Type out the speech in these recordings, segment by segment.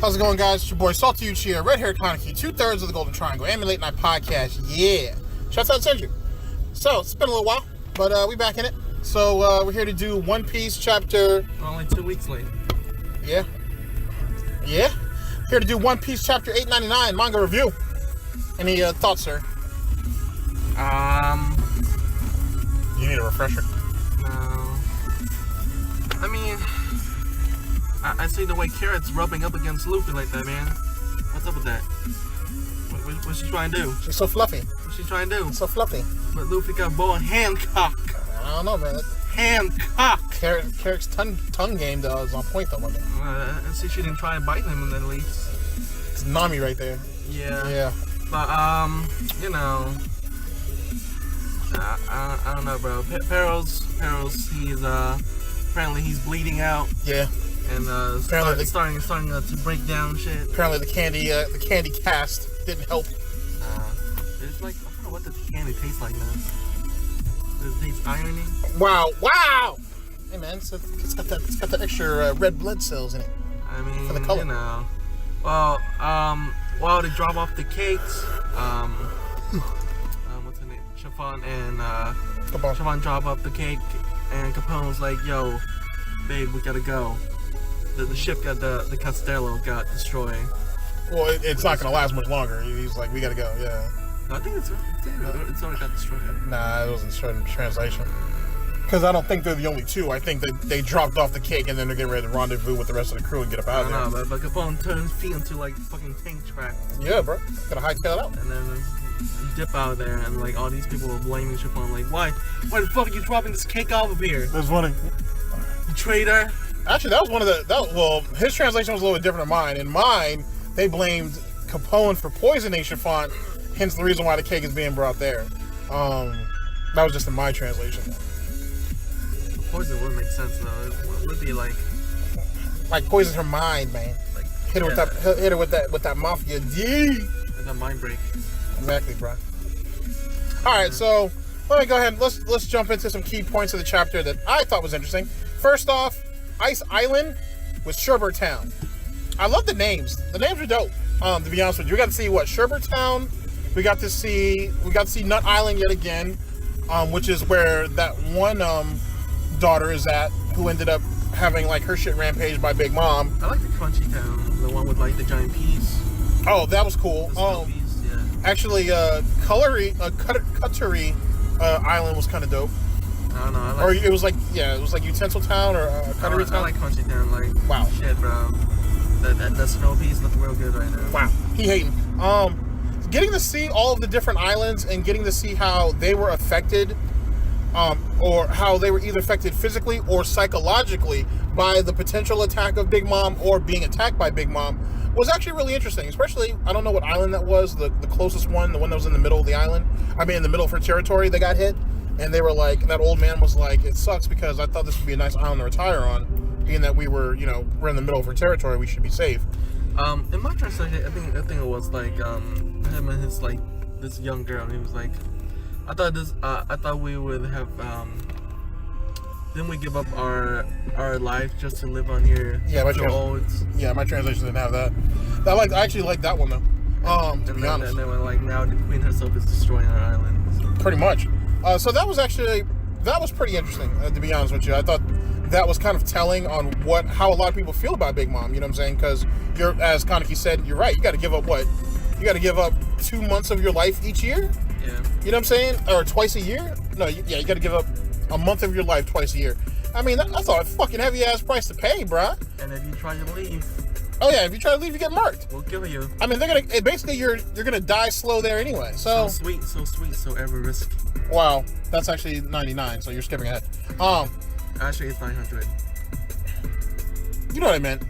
How's it going, guys? It's your boy Salty Uchi here, Red Hair Kaneki, 2/3 of the Golden Triangle, Anime Late Night Podcast. Yeah. Shouts out to Senju. So, it's been a little while, but we back in it. So, we're here to do One Piece chapter... Only 2 weeks late. Yeah. Yeah. Here to do One Piece chapter 899, manga review. Any thoughts, sir? You need a refresher? No. I mean... I see the way Carrot's rubbing up against Luffy like that, man. What's up with that? What's she trying to do? She's so fluffy. What's she trying to do? So fluffy. But Luffy got bow and Hancock. I don't know, man. Hancock! Carrick's tongue game is on point, though, wasn't it? I see she didn't try and bite him at least. It's Nami right there. Yeah. Yeah. But, you know... I don't know, bro. Perros, he's, apparently he's bleeding out. Yeah. And starting to break down shit. Apparently the candy cast didn't help. It's like, I don't know what the candy tastes like now. Does it taste irony? Wow! Hey man, it's got that extra red blood cells in it. I mean, for the color. You know. Well, while they drop off the cakes, what's her name? Chiffon and Chiffon drop off the cake, and Capone's like, "Yo, babe, we gotta go." The ship the Castello got destroyed. Well, it's not gonna last much longer. He's like, we gotta go. Yeah. No, I think it's already got destroyed. Nah, it wasn't in translation. Because I don't think they're the only two. I think that they dropped off the cake and then they're getting ready to rendezvous with the rest of the crew and get up out of there. I don't know, but Capone turns feet into like fucking tank track. Yeah, bro. Gotta hightail it out. And then dip out of there, and like all these people are blaming Chiffon. Like, why the fuck are you dropping this cake off of here? That's funny. You traitor. Actually, that was one of well, his translation was a little bit different than mine. In mine, they blamed Capone for poisoning Chiffon, hence the reason why the cake is being brought there. That was just in my translation. Poison would make sense though. It would be like poison her mind, man. Like hit her with that mafia D. Like a mind break. Exactly, bro. All right, so let me go ahead and let's jump into some key points of the chapter that I thought was interesting. First off, Ice Island with Sherbert Town. I love the names. The names are dope. To be honest with you, we got to see Sherbert Town. We got to see Nut Island yet again, which is where that one daughter is at, who ended up having like her shit rampaged by Big Mom. I like the Crunchy Town, the one with like the giant peas. Oh, that was cool. Peas, yeah. Actually, Cuttery Island was kind of dope. I don't know. Or it was like Utensil Town or Cuttery Town. I like Crunchy Town. Like, wow, shit, bro. That snow piece looking real good right now. Wow, he hating. Getting to see all of the different islands and getting to see how they were affected, or how they were either affected physically or psychologically by the potential attack of Big Mom or being attacked by Big Mom, was actually really interesting. Especially, I don't know what island that was, the closest one, the one that was in the middle of the island. I mean, in the middle of her territory, they got hit. And they were like, that old man was like, it sucks because I thought this would be a nice island to retire on, being that we were, we're in the middle of her territory, we should be safe. In my translation, I think it was like, him and his, like, this young girl, and he was like, I thought we would have, didn't we give up our life just to live on here? Yeah, my translation didn't have that. I actually like that one though. To be honest. And then like, now the queen herself is destroying our island. Pretty much. So that was pretty interesting, to be honest with you. I thought that was kind of telling on how a lot of people feel about Big Mom, you know what I'm saying? Because as Kaneki said, you're right, you got to give up what? You got to give up 2 months of your life each year? Yeah. You know what I'm saying? Or twice a year? No, you got to give up a month of your life twice a year. I mean, that's a fucking heavy-ass price to pay, bruh. And if you try to leave... Oh yeah, if you try to leave, you get marked. We'll kill you. I mean, basically you're gonna die slow there anyway. So sweet, so ever risky. Wow, that's actually 99. So you're skipping ahead. Actually, it's 900. You know what I meant.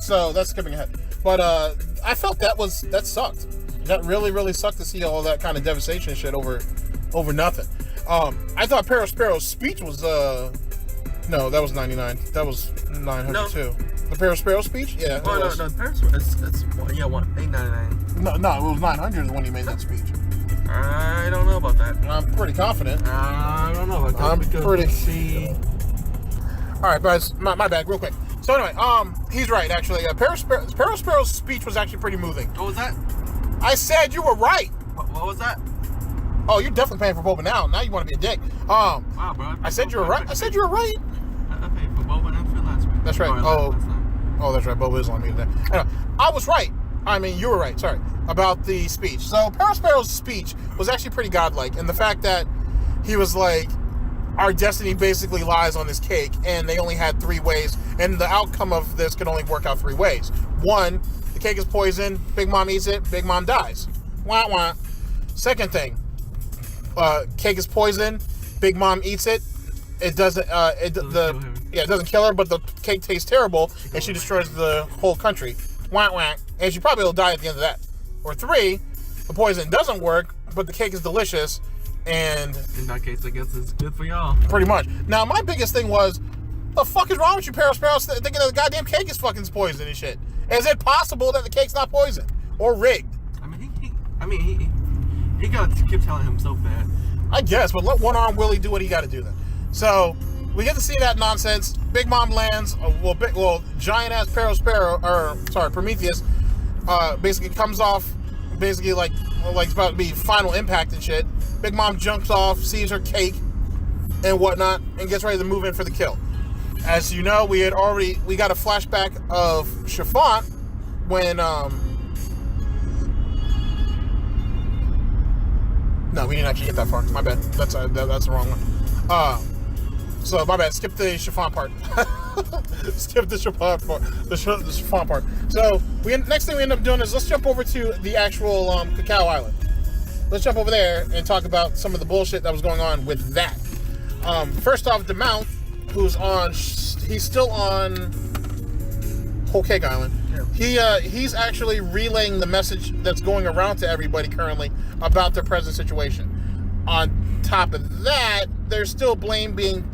So that's skipping ahead. But I felt that sucked. That really sucked to see all that kind of devastation and shit over nothing. I thought Sparrow's speech was no, that was 99. That was 900 too. The Sparrow speech? Yeah. Oh, no, the Sparrow, it's 899. No, it was 900 when he made that speech. I don't know about that. I'm pretty confident. I don't know about that. I'm pretty... All right, guys, my bad, real quick. So anyway, he's right, actually. Sparrow's speech was actually pretty moving. What was that? I said you were right. What was that? Oh, you're definitely paying for boba now. Now you want to be a dick. Wow, bro. I said you were right. I said you were right. I paid for boba and for last week. That's right. Oh, that's right. Boba is on me today. Anyway, I was right. I mean, you were right. Sorry. About the speech. So, Sparrow's speech was actually pretty godlike. And the fact that he was like, our destiny basically lies on this cake, and they only had 3 ways, and the outcome of this could only work out 3 ways. 1, the cake is poisoned, Big Mom eats it, Big Mom dies. Wah, wah. Second thing, cake is poisoned, Big Mom eats it, it doesn't, it doesn't kill her, but the cake tastes terrible, and she destroys the whole country. Wah, wah. And she probably will die at the end of that. Or 3, the poison doesn't work, but the cake is delicious, and in that case, I guess it's good for y'all. Pretty much. Now, my biggest thing was, the fuck is wrong with you, Sparrow? Thinking that the goddamn cake is fucking poisoned and shit. Is it possible that the cake's not poisoned or rigged? He got to keep telling himself that. I guess, but let one arm Willie do what he got to do then. So we get to see that nonsense. Big Mom lands. Giant ass Prometheus, basically comes off, basically like it's about to be final impact and shit. Big Mom jumps off, sees her cake and whatnot, and gets ready to move in for the kill. As you know, we got a flashback of Chiffon when no, we didn't actually get that far. My bad. That's the wrong one. So my bad. Skip the Chiffon part. Skip the Chiffon part. The Chiffon part. So next thing we end up doing is let's jump over to the actual Cacao Island. Let's jump over there and talk about some of the bullshit that was going on with that. First off, DeMount, he's still on Whole Cake Island. Yeah. He's actually relaying the message that's going around to everybody currently about their present situation. On top of that, there's still blame being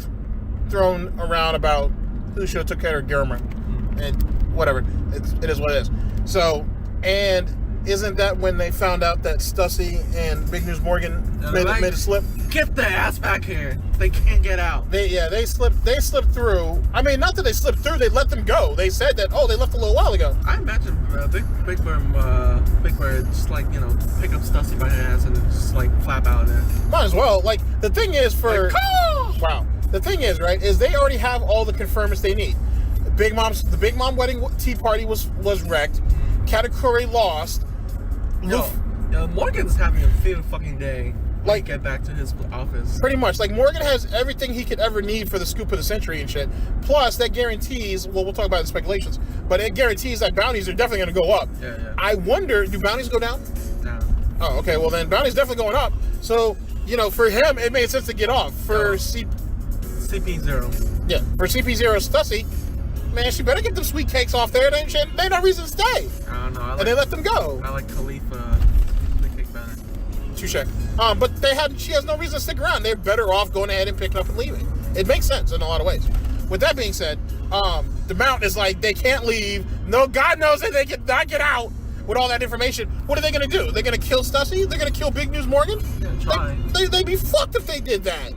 thrown around about who should have took care of Gilmer and whatever. It is what it is. So, and isn't that when they found out that Stussy and Big News Morgan made a slip? Get their ass back here! They can't get out. They slipped through. I mean, not that they slipped through. They let them go. They said that they left a little while ago. I imagine Big Bird just like pick up Stussy by her ass and just like flap out of there. Might as well. Like the thing is wow. The thing is is they already have all the confirmants they need. The Big Mom wedding tea party was wrecked. Katakuri lost. Morgan's having a field fucking day. Like, get back to his office. Pretty much. Like, Morgan has everything he could ever need for the scoop of the century and shit. Plus, that guarantees, we'll talk about the speculations, but it guarantees that bounties are definitely going to go up. Yeah. I wonder, do bounties go down? No. Oh, okay. Well, then bounties definitely going up. So, for him, it made sense to get off. For CP0. Yeah. For CP0 Stussy, man, she better get them sweet cakes off there. They ain't no reason to stay. I don't know. And they let them go. I like Khalifa, the cake better. Touche. But she has no reason to stick around. They're better off going ahead and picking up and leaving. It makes sense in a lot of ways. With that being said, the Mount is like, they can't leave. No, God knows that they cannot get out with all that information. What are they going to do? They're going to kill Stussy? They're going to kill Big News Morgan? Yeah, try. They'd be fucked if they did that.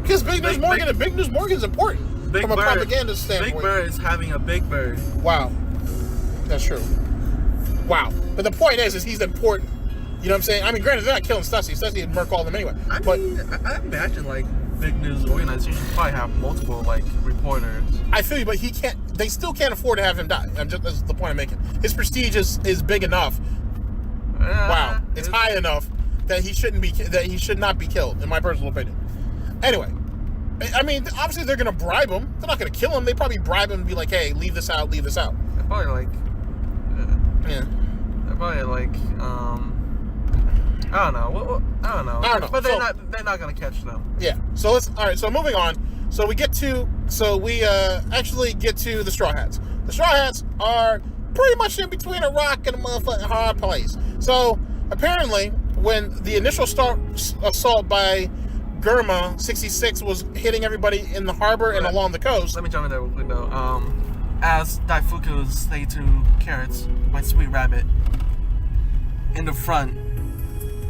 Because Big News Morgan and Big News Morgan is important from a propaganda standpoint. Big Bird is having a Big Bird. Wow. That's true. Wow. But the point is he's important. You know what I'm saying? I mean, granted, they're not killing Stussy. Stussy would murk all of them anyway. I imagine, like, Big News organizations probably have multiple, like, reporters. I feel you, but they still can't afford to have him die. That's the point I'm making. His prestige is big enough. Wow. It's high enough that he should not be killed, in my personal opinion. Anyway. I mean, obviously they're going to bribe him. They're not going to kill him. They probably bribe him and be like, hey, leave this out, leave this out. They're probably like... yeah. They're probably like, I don't know. But they're not gonna catch them. Yeah. So so moving on. So we actually get to the Straw Hats. The Straw Hats are pretty much in between a rock and a motherfucking hard place. So apparently, when the initial assault by Germa 66 was hitting everybody in the harbor and along the coast. Let me jump in there real quick though. As Daifuku's say to Carrots, my sweet rabbit, in the front,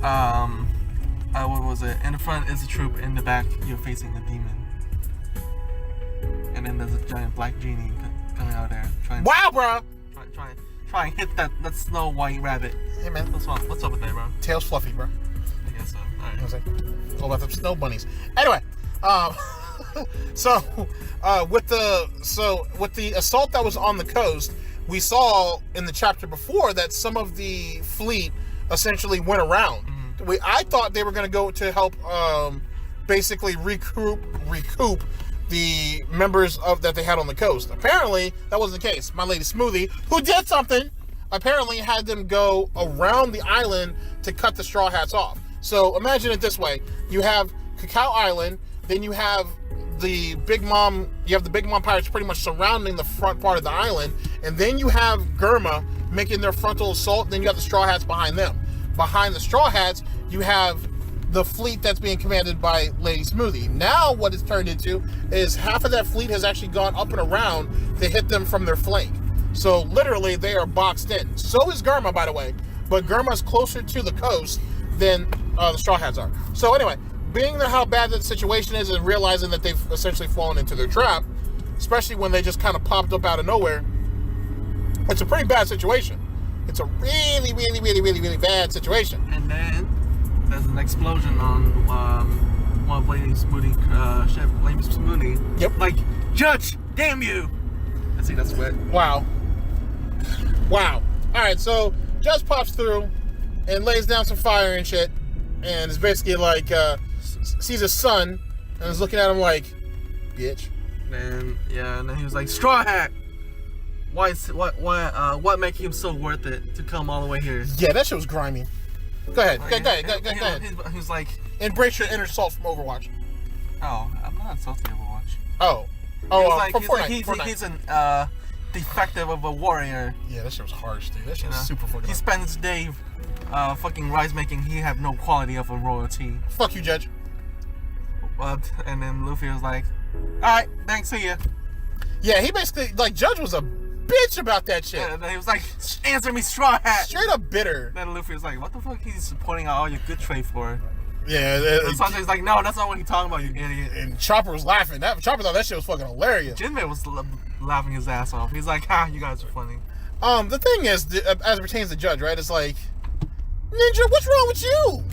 what was it? In the front is a troop, in the back you're facing a demon. And And then there's a giant black genie coming out there. Wow, bro. Try and hit that Snow White rabbit. Hey, man. What's up with that, bro? Tail's fluffy, bro. I guess so. Alright. I was like, all about the snow bunnies. Anyway, with the assault that was on the coast, we saw in the chapter before that some of the fleet essentially went around. Mm-hmm. I thought they were going to go to help basically recoup the members that they had on the coast. Apparently, that wasn't the case. My lady Smoothie, who did something, apparently had them go around the island to cut the Straw Hats off. So imagine it this way: you have Cacao Island, then you have the Big Mom pirates pretty much surrounding the front part of the island, and then you have Germa making their frontal assault, and then you have the Straw Hats behind them. Behind the Straw Hats, you have the fleet that's being commanded by Lady Smoothie. Now what it's turned into is half of that fleet has actually gone up and around to hit them from their flank. So literally they are boxed in. So is Germa, by the way, but Germa's closer to the coast than the Straw Hats are. So anyway, being how bad that situation is and realizing that they've essentially fallen into their trap, especially when they just kind of popped up out of nowhere, it's a pretty bad situation. It's a really, really, really, really, really bad situation. And then there's an explosion on one of Lady Smoothie ship, Lady Smoothie. Yep. Like, Judge, damn you! I see that sweat. Wow. Alright, so Judge pops through and lays down some fire and shit, and is basically like, sees his son, and is looking at him like, bitch. And then he was like, Straw Hat! What make him so worth it to come all the way here? Yeah, that shit was grimy. Go ahead. Go ahead. He was like, embrace your inner salt from Overwatch. Oh, I'm not salty Overwatch. Oh, Fortnite. He's an defective of a warrior. Yeah, that shit was harsh, dude. That shit was super fucking. He spent his day fucking rise making. He have no quality of a royalty. Fuck you, Judge. And then Luffy was like, alright, thanks, see ya. Yeah, he basically, like, Judge was a bitch about that shit. Yeah, and then he was like, answer me, Straw Hat. Straight up bitter. Then Luffy was like, what the fuck he's pointing out all your good trade for? Yeah. And Sanji's like, no, that's not what he's talking about, you idiot. And Chopper was laughing. Chopper thought that shit was fucking hilarious. Jinbe was laughing his ass off. He's like, ha, you guys are funny. The thing is, as it pertains to Judge, right, it's like, Ninja, what's wrong with you?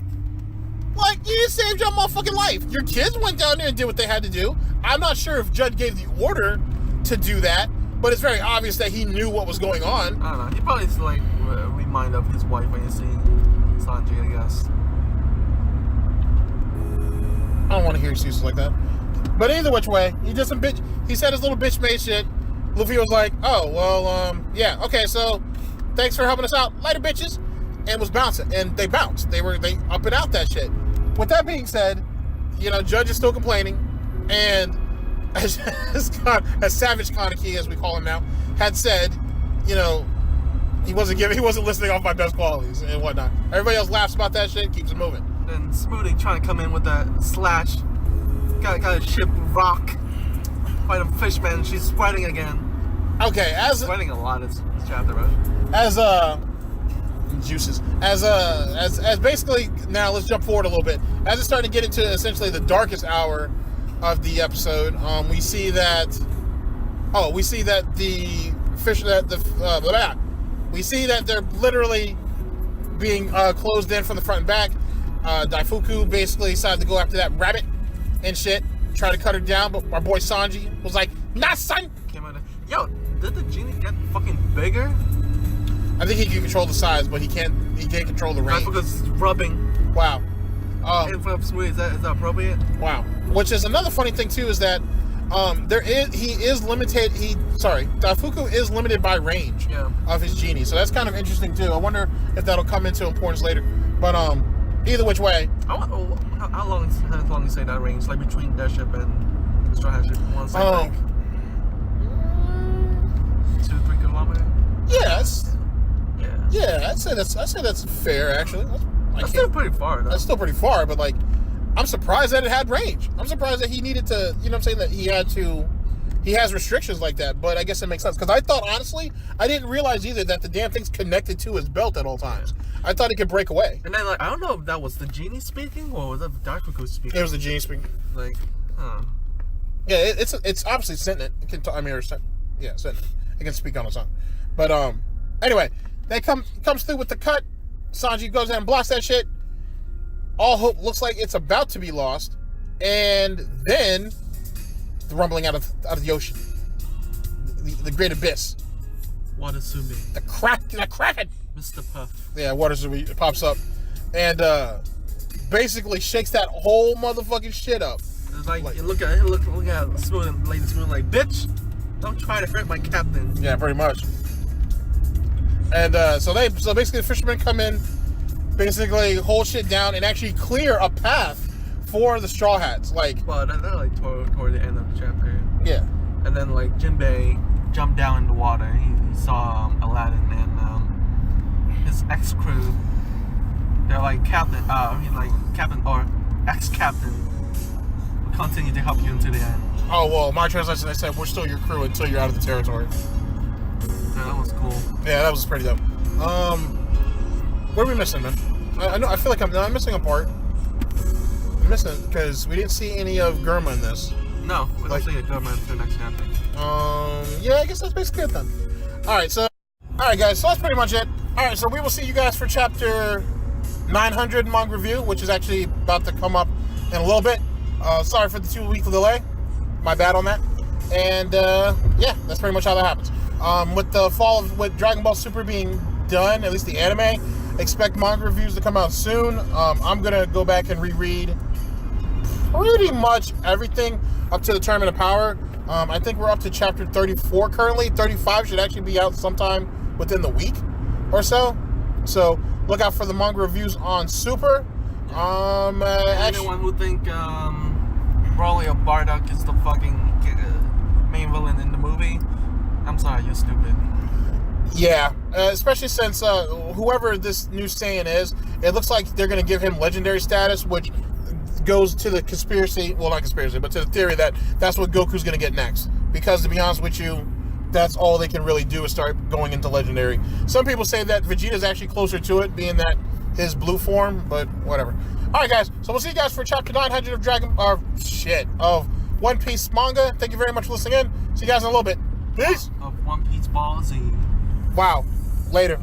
Like, you just saved your motherfucking life. Your kids went down there and did what they had to do. I'm not sure if Judge gave the order to do that, but it's very obvious that he knew what was going on. I don't know. He probably like remind of his wife when you see Sanji, I guess. I don't want to hear excuses like that. But either which way, he did some bitch. He said his little bitch made shit. Luffy was like, "Oh well, yeah, okay. So, thanks for helping us out, later, bitches." And was bouncing, and they bounced. They up and out that shit. With that being said, Judge is still complaining, and as Savage Kaneki, as we call him now, had said, he wasn't listening off my best qualities and whatnot. Everybody else laughs about that shit, keeps it moving. Then Smoothie trying to come in with that slash, got a ship rock, fight a fishman. She's sweating again. Okay, sweating a lot this chapter, right? As juices. As basically, now let's jump forward a little bit. As it's starting to get into essentially the darkest hour of the episode, we see that the fish we see that they're literally being closed in from the front and back. Daifuku basically decided to go after that rabbit and shit, try to cut her down, but our boy Sanji was like, "Nah, son." Yo, did the genie get fucking bigger? I think he can control the size, but he can't control the range. That's because it's rubbing. Wow. In front of Smoothie, is that appropriate? Wow. Which is another funny thing too, is that Daifuku is limited by range of his genie. So that's kind of interesting too. I wonder if that'll come into importance later. But either which way. How long you say that range? Like between their ship and Straw Hat ship? Like 2-3 kilometers? Yes. Yeah, I'd say that's fair actually. That's still pretty far though. That's still pretty far, but like, I'm surprised that it had range. I'm surprised that he needed to, that he has restrictions like that, but I guess it makes sense. Because I thought, honestly, I didn't realize either that the damn thing's connected to his belt at all times. I thought it could break away. And then, like, I don't know if that was the genie speaking or was that Daifuku speaking. It was the genie speaking. Like, huh. Yeah, it's obviously sentient. It can sentient. It can speak on its own. But anyway, they comes through with the cut. Sanji goes in and blocks that shit. All hope looks like it's about to be lost, and then the rumbling out of the ocean, the great abyss. Water Sumi. The Kraken. Mr. Puff. Yeah, Water Sumi pops up, and basically shakes that whole motherfucking shit up. It's like look at Smooth, Lady Smooth, like, bitch, don't try to hurt my captain. Yeah, pretty much. And so basically the fishermen come in, basically hold shit down and actually clear a path for the Straw Hats. Like, well, they're like toward the end of the chapter. Yeah. And then like Jinbe jumped down in the water. He saw Aladdin and his ex crew. They're like captain or ex-captain. Will continue to help you until the end. Oh well, my translation they said we're still your crew until you're out of the territory. Yeah, that was cool. Yeah, that was pretty dope. What are we missing, man? I know. I feel like I'm missing a part. I'm missing because we didn't see any of Germa in this. No, we don't see a Germa until next chapter. Yeah, I guess that's basically it then. All right, guys. So that's pretty much it. All right, so we will see you guys for chapter 900 Manga Review, which is actually about to come up in a little bit. Sorry for the 2-week delay. My bad on that. And yeah, that's pretty much how that happens. With Dragon Ball Super being done, at least the anime, expect manga reviews to come out soon. I'm gonna go back and reread pretty much everything up to the Tournament of Power. I think we're up to chapter 34 currently. 35 should actually be out sometime within the week or so. So look out for the manga reviews on Super. Anyone who think Broly or Bardock is the fucking main villain in the movie, I'm sorry, you're stupid. Yeah, especially since whoever this new Saiyan is, it looks like they're going to give him legendary status, which goes to the conspiracy, well, not conspiracy, but to the theory that that's what Goku's going to get next. Because to be honest with you, that's all they can really do is start going into legendary. Some people say that Vegeta's actually closer to it, being that his blue form, but whatever. All right, guys, so we'll see you guys for chapter 900 of One Piece manga. Thank you very much for listening in. See you guys in a little bit. Peace. Of One Piece Ball Z. Wow. Later.